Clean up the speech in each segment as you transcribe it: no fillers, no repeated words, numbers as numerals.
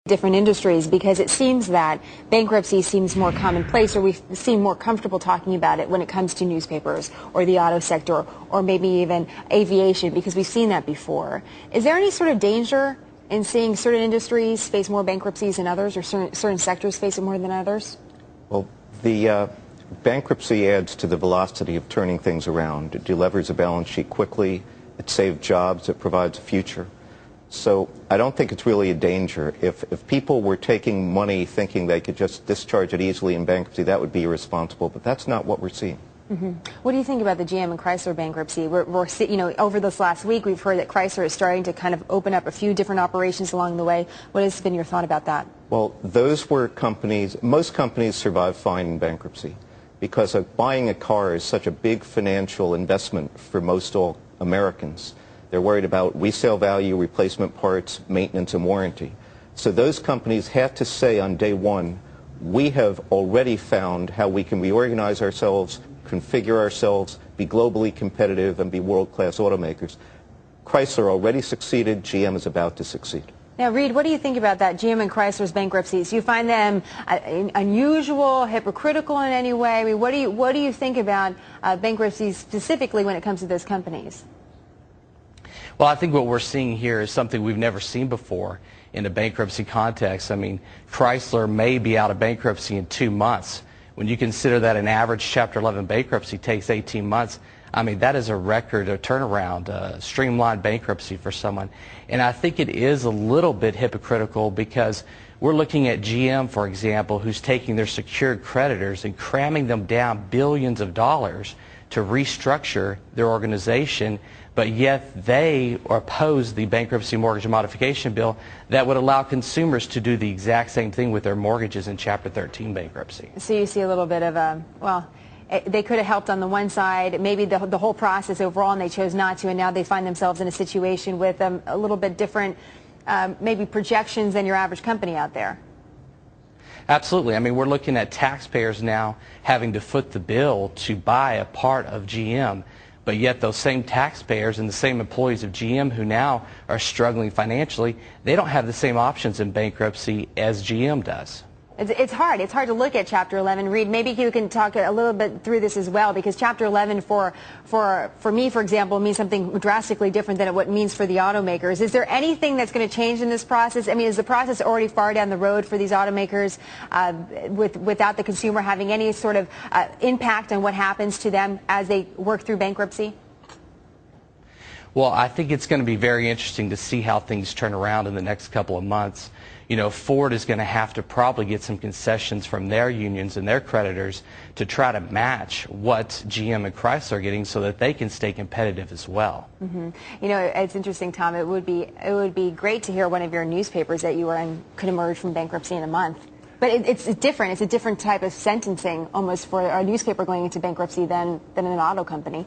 different industries, because it seems that bankruptcy seems more commonplace, or we seem more comfortable talking about it when it comes to newspapers or the auto sector or maybe even aviation, because we've seen that before. Is there any sort of danger in seeing certain industries face more bankruptcies than others, or certain sectors face it more than others? Well, the bankruptcy adds to the velocity of turning things around. It delevers a balance sheet quickly, it saves jobs, it provides a future. So I don't think it's really a danger. If people were taking money thinking they could just discharge it easily in bankruptcy, that would be irresponsible, but that's not what we're seeing. Mm-hmm. What do you think about the GM and Chrysler bankruptcy? Over this last week, we've heard that Chrysler is starting to kind of open up a few different operations along the way. What has been your thought about that? Well, those were companies, most companies survive fine in bankruptcy because buying a car is such a big financial investment for most all Americans. They're worried about resale value, replacement parts, maintenance, and warranty. So those companies have to say on day one, we have already found how we can reorganize ourselves, configure ourselves, be globally competitive, and be world-class automakers. Chrysler already succeeded. GM is about to succeed. Now, Reed, what do you think about that, GM and Chrysler's bankruptcies? Do you find them unusual, hypocritical in any way? I mean, what do you think about bankruptcies specifically when it comes to those companies? Well, I think what we're seeing here is something we've never seen before in a bankruptcy context. I mean, Chrysler may be out of bankruptcy in 2 months. When you consider that an average Chapter 11 bankruptcy takes 18 months, I mean, that is a record, a turnaround, streamlined bankruptcy for someone. And I think it is a little bit hypocritical because we're looking at GM, for example, who's taking their secured creditors and cramming them down billions of dollars to restructure their organization, but yet they oppose the bankruptcy mortgage modification bill that would allow consumers to do the exact same thing with their mortgages in Chapter 13 bankruptcy. So you see a little bit of a, well, they could have helped on the one side, maybe the whole process overall, and they chose not to, and now they find themselves in a situation with a little bit different maybe projections than your average company out there. Absolutely. I mean, we're looking at taxpayers now having to foot the bill to buy a part of GM, but yet those same taxpayers and the same employees of GM who now are struggling financially, they don't have the same options in bankruptcy as GM does. It's hard. It's hard to look at Chapter 11. Reed, maybe you can talk a little bit through this as well, because Chapter 11 for me, for example, means something drastically different than what it means for the automakers. Is there anything that's going to change in this process? I mean, is the process already far down the road for these automakers without the consumer having any sort of impact on what happens to them as they work through bankruptcy? Well, I think it's going to be very interesting to see how things turn around in the next couple of months. You know, Ford is going to have to probably get some concessions from their unions and their creditors to try to match what GM and Chrysler are getting so that they can stay competitive as well. Mm-hmm. You know, it's interesting, Tom. It would be great to hear one of your newspapers that you were in could emerge from bankruptcy in a month. But it's different. It's a different type of sentencing almost for a newspaper going into bankruptcy than an auto company.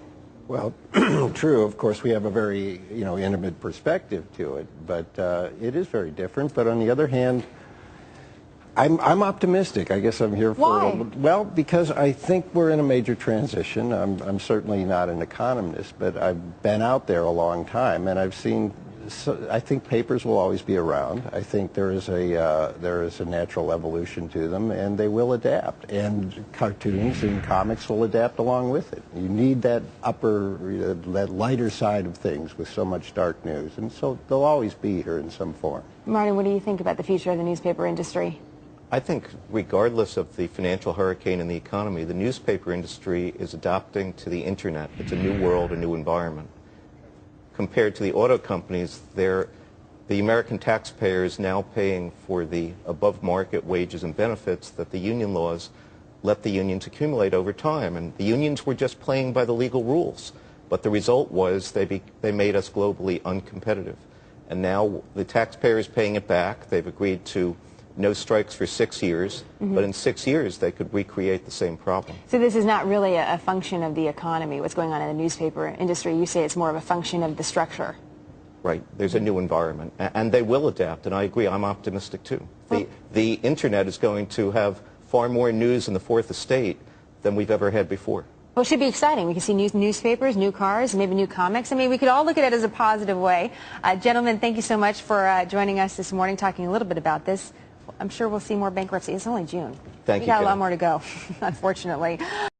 Well, true. Of course, we have a very, intimate perspective to it, but it is very different. But on the other hand, I'm optimistic. I guess I'm here for. Why? Well, because I think we're in a major transition. I'm certainly not an economist, but I've been out there a long time, and I've seen. I think papers will always be around. I think there is a natural evolution to them, and they will adapt. And cartoons and comics will adapt along with it. You need that that lighter side of things with so much dark news, and so they'll always be here in some form. Martin, what do you think about the future of the newspaper industry? I think regardless of the financial hurricane in the economy, the newspaper industry is adapting to the internet. It's a new world, a new environment. Compared to the auto companies, the American taxpayer is now paying for the above-market wages and benefits that the union laws let the unions accumulate over time. And the unions were just playing by the legal rules. But the result was they made us globally uncompetitive. And now the taxpayer is paying it back. They've agreed to no strikes for 6 years, but in 6 years they could recreate the same problem. So this is not really a function of the economy, what's going on in the newspaper industry. You say it's more of a function of the structure. Right. There's a new environment, and they will adapt, and I agree. I'm optimistic too. The internet is going to have far more news in the fourth estate than we've ever had before. Well, it should be exciting. We can see new newspapers, new cars, maybe new comics. I mean, we could all look at it as a positive way. Gentlemen, thank you so much for joining us this morning, talking a little bit about this. I'm sure we'll see more bankruptcy. It's only June. Thank you, We got a lot Jen. more to go, unfortunately.